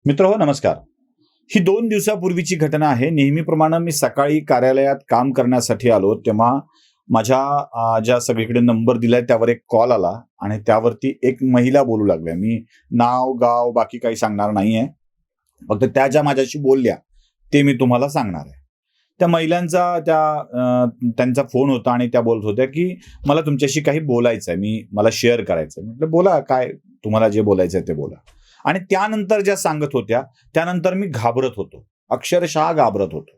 मित्र हो नमस्कार. ही 2 दिवसापूर्वीची घटना आहे. नेहमीप्रमाणे मी सकाळी कार्यालयात काम करण्यासाठी आलो, तेव्हा माझ्या ज्या सगळीकडे नंबर दिलाय त्यावर एक कॉल आला आणि त्यावरती एक महिला बोलू लागल्या. मी नाव, गाव बाकी काही सांगणार नाहीये. फक्त त्या ज्या माझ्याशी बोलल्या, ते मी तुम्हाला सांगणार आहे. त्या महिलांचा त्यांचा फोन होता आणि त्या बोलत होत्या, की "मला तुमच्याशी काही बोलायचं आहे. मला शेअर करायचं आहे." म्हटलं, "बोला, काय तुम्हाला जे बोलायचं आहे ते बोला." आणि त्यानंतर ज्या सांगत होत्या, त्यानंतर मी घाबरत होतो. अक्षरशः घाबरत होतो.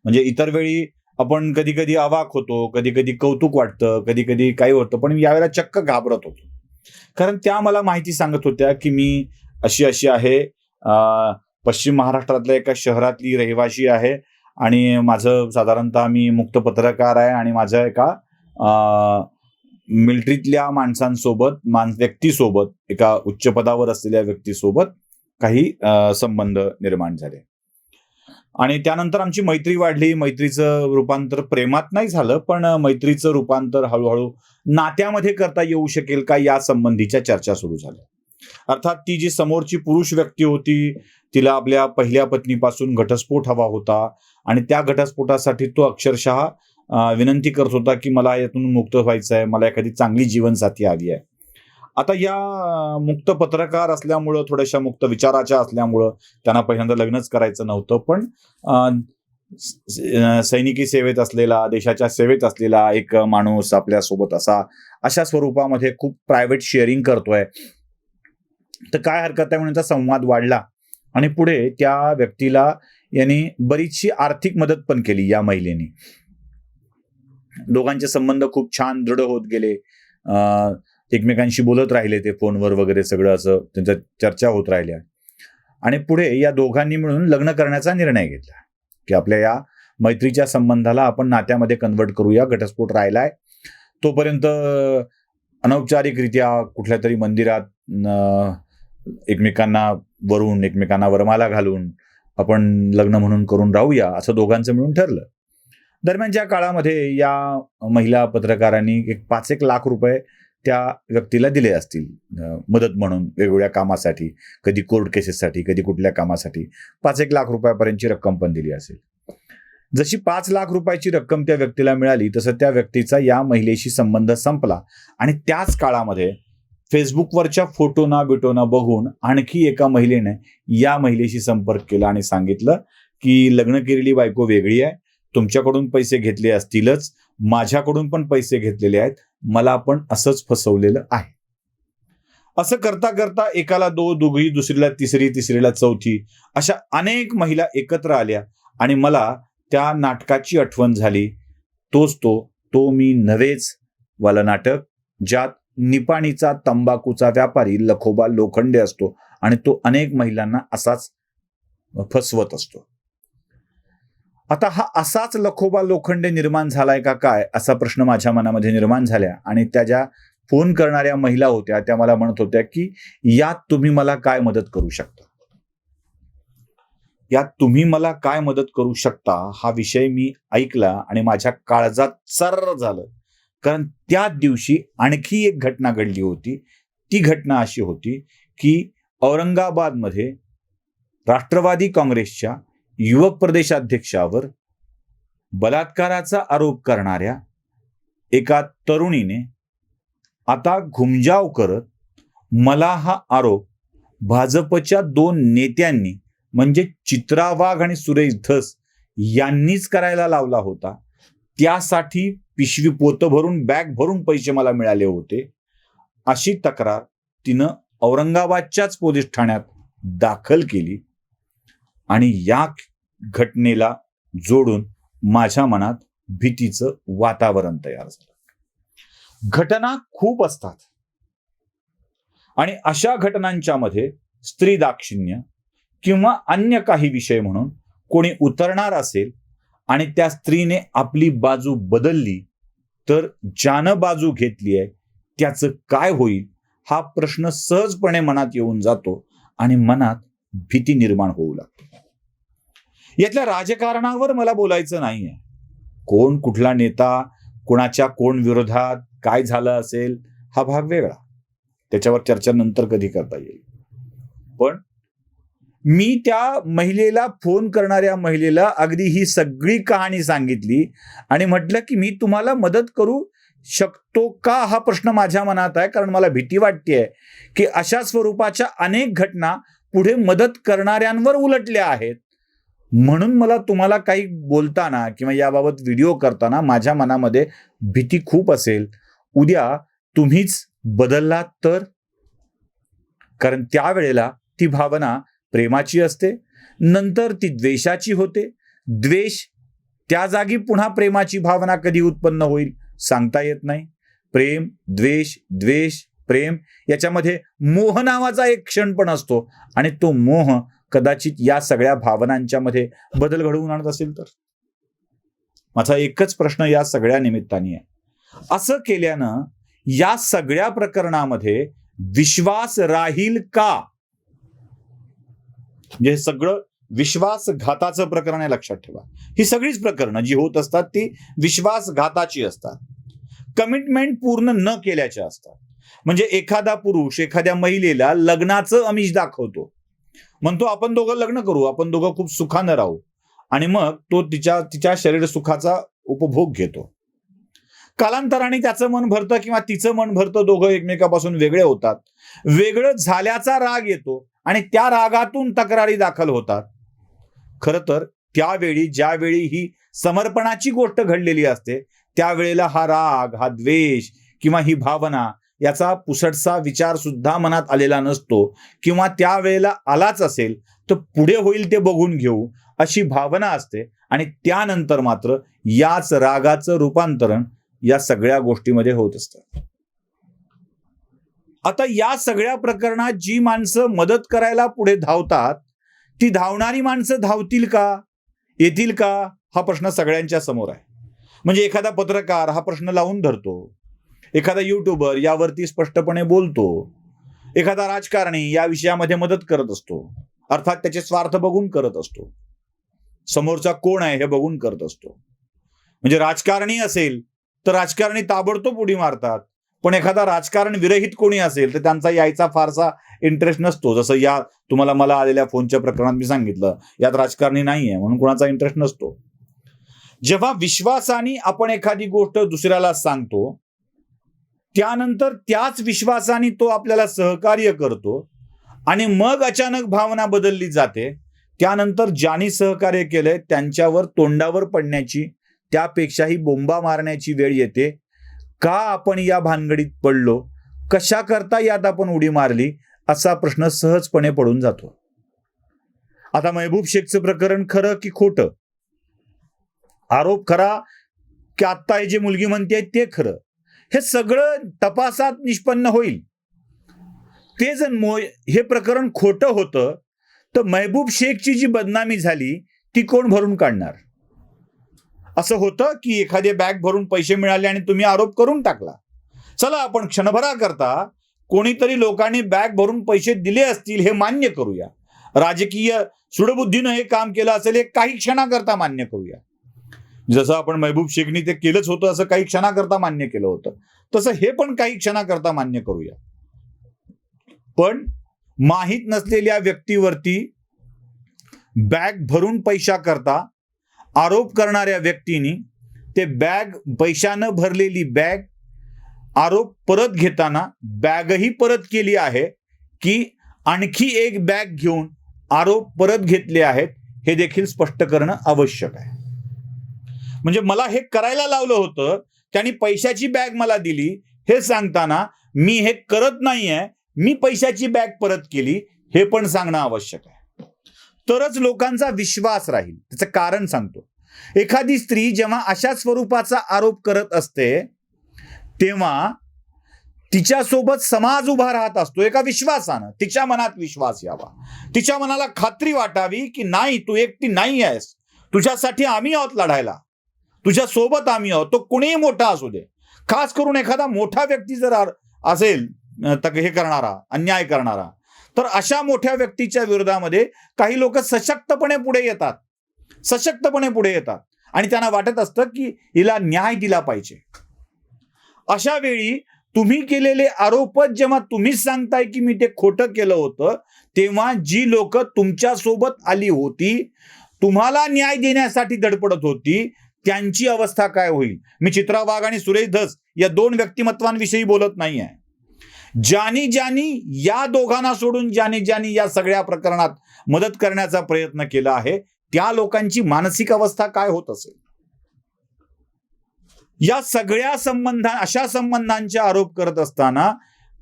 म्हणजे इतर वेळी आपण कधी-कधी अवाक होतो, कधी-कधी कौतुक वाटतं, कधी-कधी काही होतं, पण यावेळेला चक्क घाबरत होतो. कारण त्या मला माहिती सांगत होत्या, की मी अशी-अशी आहे. पश्चिम महाराष्ट्रातल्या एका शहरातली रहिवासी आहे आणि माझं साधारणतः मी मुक्त पत्रकार आहे आणि माझं एका मिलिटरीतल्या माणसांसोबत, व्यक्तीसोबत, एका उच्च पदावर असलेल्या व्यक्तीसोबत काही संबंध निर्माण झाले. आणि त्यानंतर आमची मैत्री वाढली. मैत्रीचं रूपांतर प्रेमात नाही झालं, पण मैत्रीचं रूपांतर हळू नात्यामध्ये करता येऊ शकेल का या संबंधीच्या चर्चा सुरू झाल्या. अर्थात ती जी समोरची पुरुष व्यक्ती होती, तिला आपल्या पहिल्या पत्नीपासून घटस्फोट हवा होता आणि त्या घटस्फोटासाठी तो अक्षरशः विनंती करत होता, की मला यातून मुक्त व्हायचं आहे, मला एखादी चांगली जीवनसाथी हवी आहे. आता या मुक्त पत्रकार असल्यामुळं, थोड्याशा मुक्त विचाराच्या असल्यामुळं त्यांना पहिल्यांदा लग्नच करायचं नव्हतं. पण अ, सैनिकी सेवेत असलेला, देशाच्या सेवेत असलेला एक माणूस आपल्यासोबत अशा स्वरूपामध्ये खूप प्रायव्हेट शेअरिंग करतोय. तर काय हरकत आहे म्हणून त्यांचा संवाद वाढला आणि पुढे त्या व्यक्तीला यांनी बरीचशी आर्थिक मदत पण केली या महिलेनी. दोघांचे संबंध खूप छान दृढ होत गेले. एकमेकांशी बोलत राहिले ते फोनवर वगैरे, सगळं असं त्यांच्या चर्चा होत राहिल्या. आणि पुढे या दोघांनी मिळून लग्न करण्याचा निर्णय घेतला, की आपल्या या मैत्रीच्या संबंधाला आपण नात्यामध्ये कन्व्हर्ट करूया. घटस्फोट राहिलाय तोपर्यंत अनौपचारिकरित्या कुठल्या तरी मंदिरात एकमेकांना वरमाला घालून आपण लग्न म्हणून करून राहूया, असं दोघांचं मिळून ठरलं. दरम्यानच्या काळामध्ये या महिला पत्रकारांनी एक 5-1 लाख रुपये त्या व्यक्तीला दिले असतील, मदत म्हणून वेगवेगळ्या कामासाठी, कधी कोर्ट केसेससाठी, कधी कुठल्या कामासाठी 5-1 लाख रुपयापर्यंतची रक्कम पण दिली असेल. जशी 5 लाख रुपयाची रक्कम त्या व्यक्तीला मिळाली, तसं त्या व्यक्तीचा या महिलेशी संबंध संपला आणि त्याच काळामध्ये फेसबुकवरच्या फोटोना बिटोना बघून आणखी एका महिलेने या महिलेशी संपर्क केला आणि सांगितलं, की लग्न केलेली बायको वेगळी आहे, तुमच्याकडून पैसे घेतले असतीलच, माझ्याकडून पण पैसे घेतलेले आहेत, मला पण असंच फसवलेलं आहे. असं करता करता एकाला दोघी, दुसरीला तिसरी, तिसरीला चौथी, अशा अनेक महिला एकत्र आल्या आणि मला त्या नाटकाची आठवण झाली. तो मी नव्हेच वाला नाटक, ज्यात निपाणीचा तंबाखूचा व्यापारी लखोबा लोखंडे असतो आणि तो अनेक महिलांना असाच फसवत असतो. आता हा असाच लखोबा लोखंडे निर्माण झालाय का काय, असा प्रश्न माझ्या मनामध्ये निर्माण झाला आणि त्या ज्या फोन करणाऱ्या महिला होत्या त्या मला म्हणत होत्या, की यात तुम्ही मला काय मदत करू शकता? यात तुम्ही मला काय मदत करू शकता हा विषय मी ऐकला आणि माझ्या काळजात चर्र झालं. कारण त्याच दिवशी आणखी एक घटना घडली होती. ती घटना अशी होती, की औरंगाबादमध्ये राष्ट्रवादी काँग्रेसच्या युवक प्रदेशाध्यक्षावर बलात्काराचा आरोप करणाऱ्या एका तरुणीने आता घुमजाव करत मला हा आरोप भाजपच्या 2 नेत्यांनी, म्हणजे चित्रा वाघ आणि सुरेश धस यांनीच करायला लावला होता. त्यासाठी पिशवी पोतं भरून, बॅग भरून पैसे मला मिळाले होते, अशी तक्रार तिनं औरंगाबादच्याच पोलीस ठाण्यात दाखल केली. आणि या घटनेला जोडून माझ्या मनात भीतीचं वातावरण तयार झालं. घटना खूप असतात आणि अशा घटनांच्या मध्ये स्त्री दाक्षिण्य किंवा अन्य काही विषय म्हणून कोणी उतरणार असेल आणि त्या स्त्रीने आपली बाजू बदलली, तर ज्यानं बाजू घेतली आहे त्याचं काय होईल हा प्रश्न सहजपणे मनात येऊन जातो आणि मनात भीती निर्माण होऊ लागते. यातल्या राजकारणावर मला बोलायचं नाहीये. कोण कुठला नेता, कोणाच्या कोण विरोधात काय झालं असेल हा भाग वेगळा, त्याच्यावर चर्चा नंतर कधी करता येईल. पण मी त्या महिलेला, फोन करणाऱ्या महिलेला अगदी ही सगळी कहाणी सांगितली आणि म्हटलं की मी तुम्हाला मदत करू शकतो का, हा प्रश्न माझ्या मनात आहे. कारण मला भीती वाटतेय की अशा स्वरूपाच्या अनेक घटना पुढे मदत करणाऱ्यांवर उलटल्या आहेत. म्हणून मला तुम्हाला काही बोलताना किंवा याबाबत व्हिडिओ करताना माझ्या मनामध्ये भीती खूप असेल. उद्या तुम्हीच बदललात तर. कारण त्यावेळेला ती भावना प्रेमाची असते, नंतर ती द्वेषाची होते. द्वेष त्या जागी पुन्हा प्रेमाची भावना कधी उत्पन्न होईल सांगता येत नाही. प्रेम, द्वेष, द्वेष, प्रेम याच्यामध्ये मोह नावाचा एक क्षण पण असतो आणि तो मोह कदाचित या सगळ्या भावनांच्या मध्ये बदल घडवून आणत असेल तर. माझा एकच प्रश्न या सगळ्या निमित्ताने आहे, असं केल्यानं या सगळ्या प्रकरणामध्ये विश्वास राहील का? म्हणजे सगळं विश्वासघाताचं प्रकरण आहे, लक्षात ठेवा. ही सगळीच प्रकरणं जी होत असतात ती विश्वासघाताची असतात, कमिटमेंट पूर्ण न केल्याच्या असतात. म्हणजे एखादा पुरुष एखाद्या महिलेला लग्नाचं आमिष दाखवतो, म्हणतो आपण दोघं लग्न करू, आपण दोघं खूप सुखानं राहू, आणि मग तो तिच्या शरीर सुखाचा उपभोग घेतो. कालांतराने त्याचं मन भरतं किंवा तिचं मन भरतं, दोघं एकमेकापासून वेगळे होतात. वेगळं झाल्याचा राग येतो आणि त्या रागातून तक्रारी दाखल होतात. खरं तर त्यावेळी ज्यावेळी ही समर्पणाची गोष्ट घडलेली असते त्यावेळेला हा राग, हा द्वेष किंवा ही भावना याचा पुसटसा विचार सुद्धा मनात आलेला नसतो, किंवा त्यावेळेला आलाच असेल तर पुढे होईल ते बघून घेऊ अशी भावना असते. आणि त्यानंतर मात्र याच रागाचं रूपांतरण या सगळ्या गोष्टीमध्ये होत असतं. आता या सगळ्या प्रकरणात जी माणसं मदत करायला पुढे धावतात ती धावणारी माणसं धावतील का, येतील का, हा प्रश्न सगळ्यांच्या समोर आहे. म्हणजे एखादा पत्रकार हा प्रश्न लावून धरतो, एखादा युट्यूबर यावरती स्पष्टपणे बोलतो, एखादा राजकारणी या विषयामध्ये मदत करत असतो, अर्थात त्याचे स्वार्थ बघून करत असतो, समोरचा कोण आहे हे बघून करत असतो. म्हणजे राजकारणी असेल तर राजकारणी ताबडतोब उडी मारतात, पण एखादा राजकारण विरहित कोणी असेल तर त्यांचा यायचा फारसा इंटरेस्ट नसतो. जसं या तुम्हाला मला आलेल्या फोनच्या प्रकरणात मी सांगितलं, यात राजकारणी नाहीये म्हणून कोणाचा इंटरेस्ट नसतो. जेव्हा विश्वासाने आपण एखादी गोष्ट दुसऱ्याला सांगतो, त्यानंतर त्याच विश्वासाने तो आपल्याला सहकार्य करतो आणि मग अचानक भावना बदलली जाते. त्यानंतर ज्यांनी सहकार्य केलंय त्यांच्यावर तोंडावर पडण्याची, त्यापेक्षाही बोंबा मारण्याची वेळ येते. का आपण या भानगडीत पडलो, कशा करता यात आपण उडी मारली, असा प्रश्न सहजपणे पडून जातो. आता महबूब शेखचं प्रकरण खरं की खोटं, आरोप खरा की आत्ता हे जे मुलगी म्हणते ते खरं, हे सगळं तपासात निष्पन्न होईल. ते जर हे प्रकरण खोटं होतं तर महबूब शेखची जी बदनामी झाली ती कोण भरून काढणार? असं होतं की एखादे बॅग भरून पैसे मिळाले आणि तुम्ही आरोप करून टाकला. चला आपण क्षणभराकरता कोणीतरी लोकांनी बॅग भरून पैसे दिले असतील हे मान्य करूया, राजकीय सुडबुद्धीनं हे काम केलं असेल हे काही क्षणाकरता मान्य करूया. जसं आपण महबूब शेखनी ते केलंच होतं असं काही क्षणाकरता मान्य केलं होतं, तसं हे पण काही क्षणाकरता मान्य करूया. पण माहीत नसलेल्या व्यक्तीवरती बॅग भरून पैशा करता आरोप करणाऱ्या व्यक्तीने ते पैशानं भरलेली बॅग आरोप परत घेताना बॅगही परत केली आहे की आणखी एक बॅग घेऊन आरोप परत घेतले आहेत हे देखील स्पष्ट करणं आवश्यक आहे. म्हणजे मला हे करायला लावलं होतं, त्यांनी पैशाची बॅग मला दिली हे सांगताना मी हे करत नाहीये, मी पैशाची बॅग परत केली हे पण सांगणं आवश्यक आहे. तरच लोकांचा विश्वास राहील. त्याचं कारण सांगतो. एखादी स्त्री जेव्हा अशा स्वरूपाचा आरोप करत असते तेव्हा तिच्यासोबत समाज उभा राहत असतो एका विश्वासानं. तिच्या मनात विश्वास यावा, तिच्या मनाला खात्री वाटावी की नाही तू एकटी नाही आहेस, तुझ्यासाठी आम्ही आहोत लढायला, तुझ्या सोबत आम्ही आहोत. तो कुणीही मोठा असू दे, खास करून एखादा मोठा व्यक्ती जर असेल हे करणारा, अन्याय करणारा, तर अशा मोठ्या व्यक्तीच्या विरोधामध्ये काही लोक सशक्तपणे पुढे येतात आणि त्यांना वाटत असतं की हिला न्याय दिला पाहिजे. अशा वेळी तुम्ही केलेले आरोपच जेव्हा तुम्हीच सांगताय की मी ते खोटं केलं होतं, तेव्हा जी लोक तुमच्या सोबत आली होती, तुम्हाला न्याय देण्यासाठी धडपडत होती, त्यांची अवस्था काय होईल? मी चित्रा वाघ आणि सुरेश धस या दोन व्यक्तिमत्वांविषयी बोलत नाही आहे. ज्यांनी या दोघांना सोडून ज्यांनी या सगळ्या प्रकरणात मदत करण्याचा प्रयत्न केला आहे, त्या लोकांची मानसिक अवस्था काय होत असेल? या सगळ्या अशा संबंधांचे आरोप करत असताना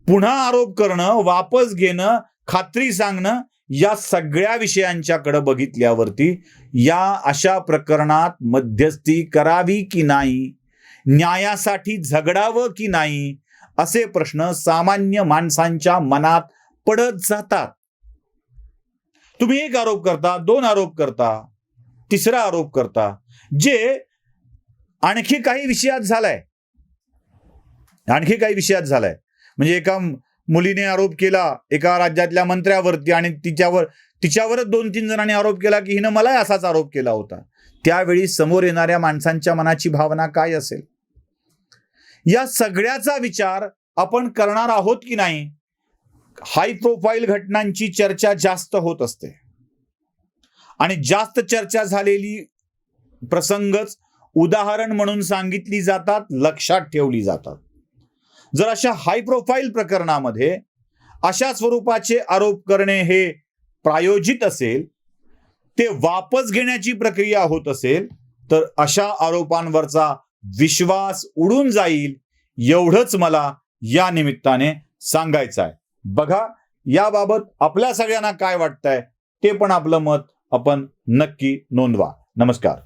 पुन्हा आरोप करणं, वापस घेणं, खात्री सांगणं, या सगळ्या विषयांच्याकडे बघितल्यावरती या अशा प्रकरणात मध्यस्थी करावी की नाही, न्यायासाठी झगडावं की नाही, असे प्रश्न सामान्य माणसांच्या मनात पडत जातात. तुम्ही एक आरोप करता, दोन आरोप करता, तिसरा आरोप करता, जे आणखी काही विषयात झालाय. म्हणजे एका मुलीने आरोप केला एका राज्यातल्या मंत्र्यावरती आणि तिच्यावरच 2-3 जणांनी आरोप केला की हिनं मला असाच आरोप केला होता. त्यावेळी समोर येणाऱ्या माणसांच्या मनाची भावना काय असेल? या सगळ्याचा विचार आपण करणार आहोत की नाही? हाय प्रोफाईल घटनांची चर्चा जास्त होत असते आणि जास्त चर्चा झालेली प्रसंगच उदाहरण म्हणून सांगितली जातात, लक्षात ठेवली जातात. जर अशा हाय प्रोफाईल प्रकरणामध्ये अशा स्वरूपाचे आरोप करणे हे प्रायोजित असेल, ते वापस घेण्याची प्रक्रिया होत असेल, तर अशा आरोपांवरचा विश्वास उडून जाईल, एवढंच मला या निमित्ताने सांगायचं आहे. बघा, याबाबत आपल्या सगळ्यांना काय वाटतंय ते पण आपलं मत आपण नक्की नोंदवा. नमस्कार.